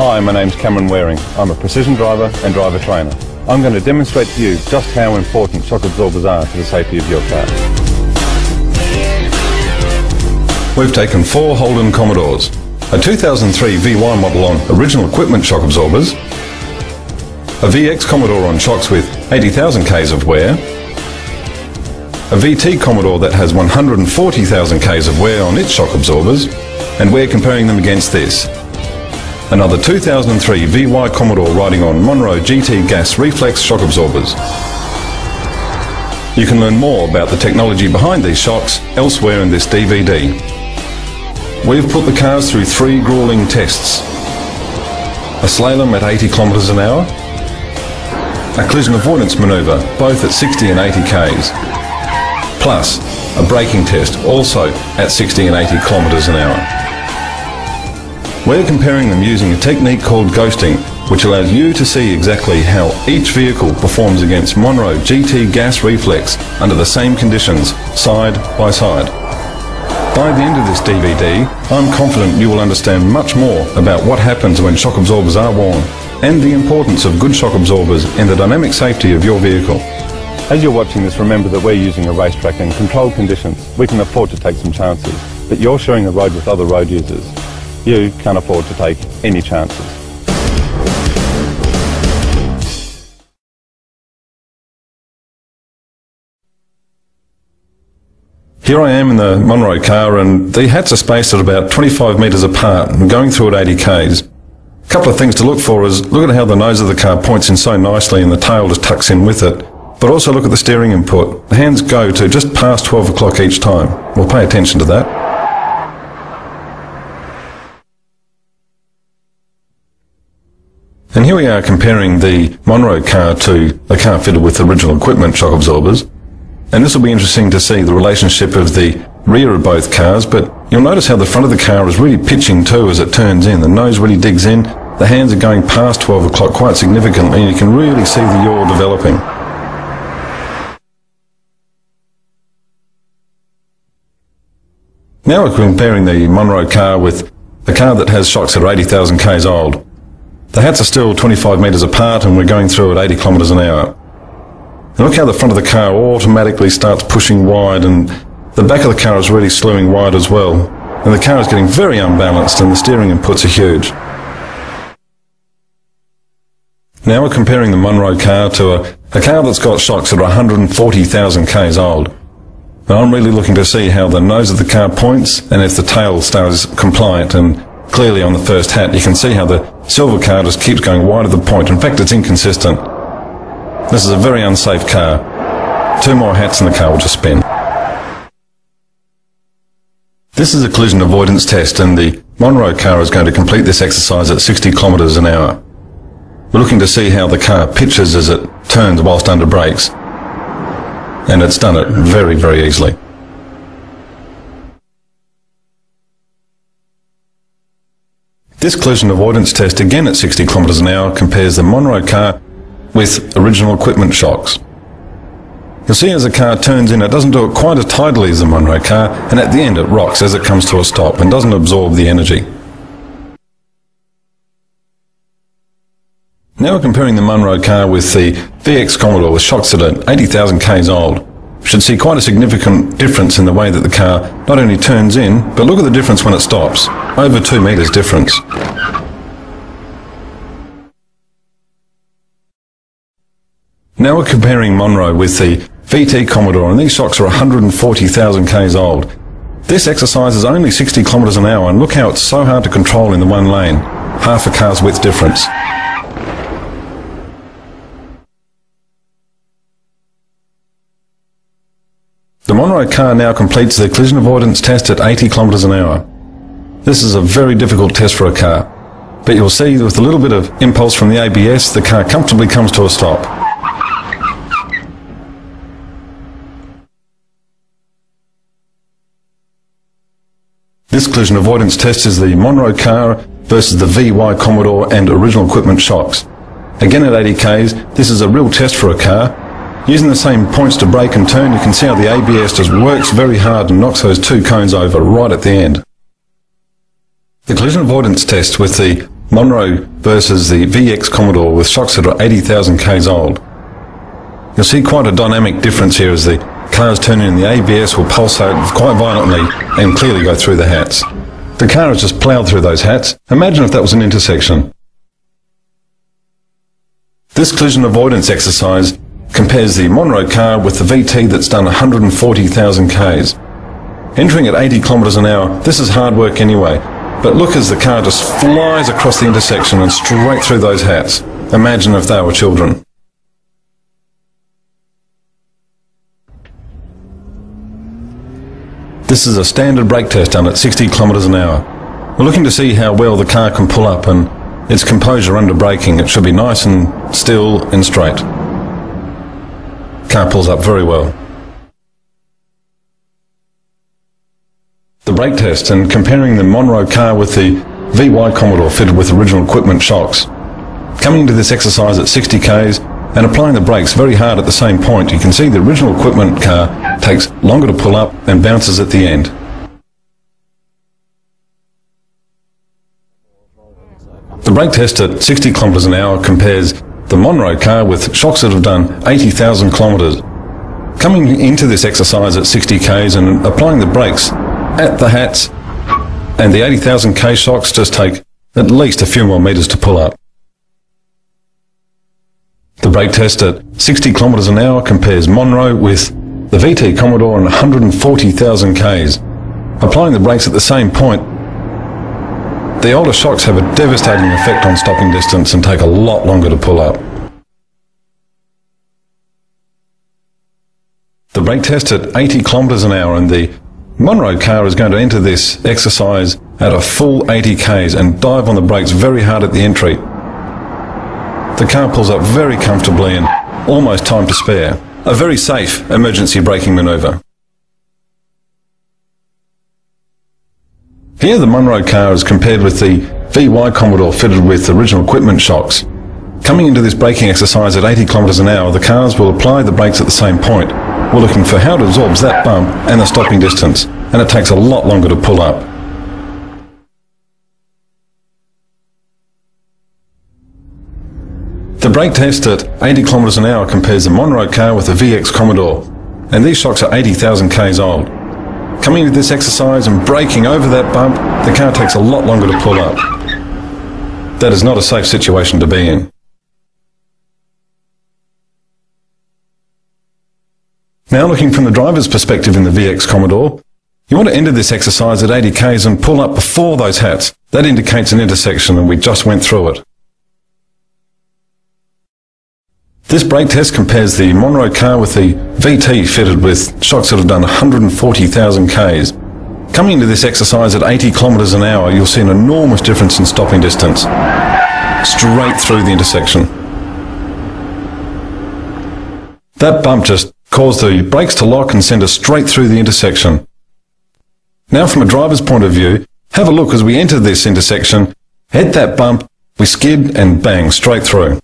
Hi, my name's Cameron Waring. I'm a precision driver and driver trainer. I'm going to demonstrate to you just how important shock absorbers are to the safety of your car. We've taken 4 Holden Commodores, a 2003 VY model on original equipment shock absorbers, a VX Commodore on shocks with 80,000 Ks of wear, a VT Commodore that has 140,000 Ks of wear on its shock absorbers, and we're comparing them against this. Another 2003 VY Commodore riding on Monroe GT gas reflex shock absorbers. You can learn more about the technology behind these shocks elsewhere in this DVD. We've put the cars through 3 grueling tests. A slalom at 80 km an hour, a collision avoidance manoeuvre, both at 60 and 80 Ks, plus a braking test, also at 60 and 80 km an hour. We're comparing them using a technique called ghosting, which allows you to see exactly how each vehicle performs against Monroe GT gas reflex under the same conditions, side by side. By the end of this DVD, I'm confident you will understand much more about what happens when shock absorbers are worn, and the importance of good shock absorbers in the dynamic safety of your vehicle. As you're watching this, remember that we're using a racetrack in controlled conditions. We can afford to take some chances, but you're sharing a road with other road users. You can't afford to take any chances. Here I am in the Monroe car, and the hats are spaced at about 25 metres apart and going through at 80 Ks. A couple of things to look for is look at how the nose of the car points in so nicely and the tail just tucks in with it. But also look at the steering input. The hands go to just past 12 o'clock each time. We'll pay attention to that. And here we are comparing the Monroe car to the car fitted with original equipment shock absorbers. And this will be interesting to see the relationship of the rear of both cars, but you'll notice how the front of the car is really pitching too as it turns in. The nose really digs in, the hands are going past 12 o'clock quite significantly, and you can really see the yaw developing. Now we're comparing the Monroe car with a car that has shocks that are 80,000 Ks old. The hats are still 25 metres apart and we're going through at 80 km an hour. And look how the front of the car automatically starts pushing wide, and the back of the car is really slewing wide as well. And the car is getting very unbalanced and the steering inputs are huge. Now we're comparing the Monroe car to a car that's got shocks that are 140,000 Ks old. Now I'm really looking to see how the nose of the car points and if the tail stays compliant, and clearly on the first hat you can see how the silver car just keeps going wide of the point. In fact, it's inconsistent. This is a very unsafe car. 2 more hats and the car will just spin. This is a collision avoidance test, and the Monroe car is going to complete this exercise at 60 km an hour. We're looking to see how the car pitches as it turns whilst under brakes. And it's done it very, very easily. This collision avoidance test, again at 60 km an hour, compares the Monroe car with original equipment shocks. You'll see as the car turns in, it doesn't do it quite as tidily as the Monroe car, and at the end it rocks as it comes to a stop and doesn't absorb the energy. Now we're comparing the Monroe car with the VX Commodore with shocks that are 80,000 Ks old. You should see quite a significant difference in the way that the car not only turns in, but look at the difference when it stops. Over 2 metres difference. Now we're comparing Monroe with the VT Commodore, and these shocks are 140,000 Ks old. This exercise is only 60 km an hour, and look how it's so hard to control in the one lane. Half a car's width difference. The Monroe car now completes the collision avoidance test at 80 km an hour. This is a very difficult test for a car, but you'll see with a little bit of impulse from the ABS, the car comfortably comes to a stop. This collision avoidance test is the Monroe car versus the VY Commodore and original equipment shocks. Again at 80 Ks, this is a real test for a car. Using the same points to brake and turn, you can see how the ABS just works very hard and knocks those 2 cones over right at the end. The collision avoidance test with the Monroe versus the VX Commodore with shocks that are 80,000 k's old. You'll see quite a dynamic difference here as the cars turn in. The ABS will pulsate quite violently and clearly go through the hats. The car has just ploughed through those hats. Imagine if that was an intersection. This collision avoidance exercise compares the Monroe car with the VT that's done 140,000 k's. Entering at 80 kilometers an hour, this is hard work anyway, but look as the car just flies across the intersection and straight through those hats. Imagine if they were children. This is a standard brake test done at 60 kilometers an hour. We're looking to see how well the car can pull up and its composure under braking. It should be nice and still and straight. Car pulls up very well. The brake test and comparing the Monroe car with the VY Commodore fitted with original equipment shocks. Coming into this exercise at 60 k's and applying the brakes very hard at the same point, you can see the original equipment car takes longer to pull up and bounces at the end. The brake test at 60 kilometers an hour compares the Monroe car with shocks that have done 80,000 kilometers. Coming into this exercise at 60 k's and applying the brakes at the hats and the 80,000 k shocks just take at least a few more meters to pull up. The brake test at 60 kilometers an hour compares Monroe with the VT Commodore and 140,000 k's. Applying the brakes at the same point, the older shocks have a devastating effect on stopping distance and take a lot longer to pull up. The brake test at 80 kilometers an hour, and the Monroe car is going to enter this exercise at a full 80 k's and dive on the brakes very hard at the entry. The car pulls up very comfortably and almost time to spare. A very safe emergency braking manoeuvre. Here the Monroe car is compared with the VY Commodore fitted with original equipment shocks. Coming into this braking exercise at 80 kilometers an hour, the cars will apply the brakes at the same point. We're looking for how it absorbs that bump and the stopping distance, and it takes a lot longer to pull up. The brake test at 80 kilometers an hour compares the Monroe car with the VX Commodore, and these shocks are 80,000 k's old. Coming into this exercise and braking over that bump, the car takes a lot longer to pull up. That is not a safe situation to be in. Now looking from the driver's perspective in the VX Commodore, you want to enter this exercise at 80 k's and pull up before those hats. That indicates an intersection and we just went through it. This brake test compares the Monroe car with the VT fitted with shocks that have done 140,000 k's. Coming into this exercise at 80 kilometers an hour, you'll see an enormous difference in stopping distance. Straight through the intersection. That bump just caused the brakes to lock and send us straight through the intersection. Now from a driver's point of view, have a look as we enter this intersection, hit that bump, we skid and bang, straight through.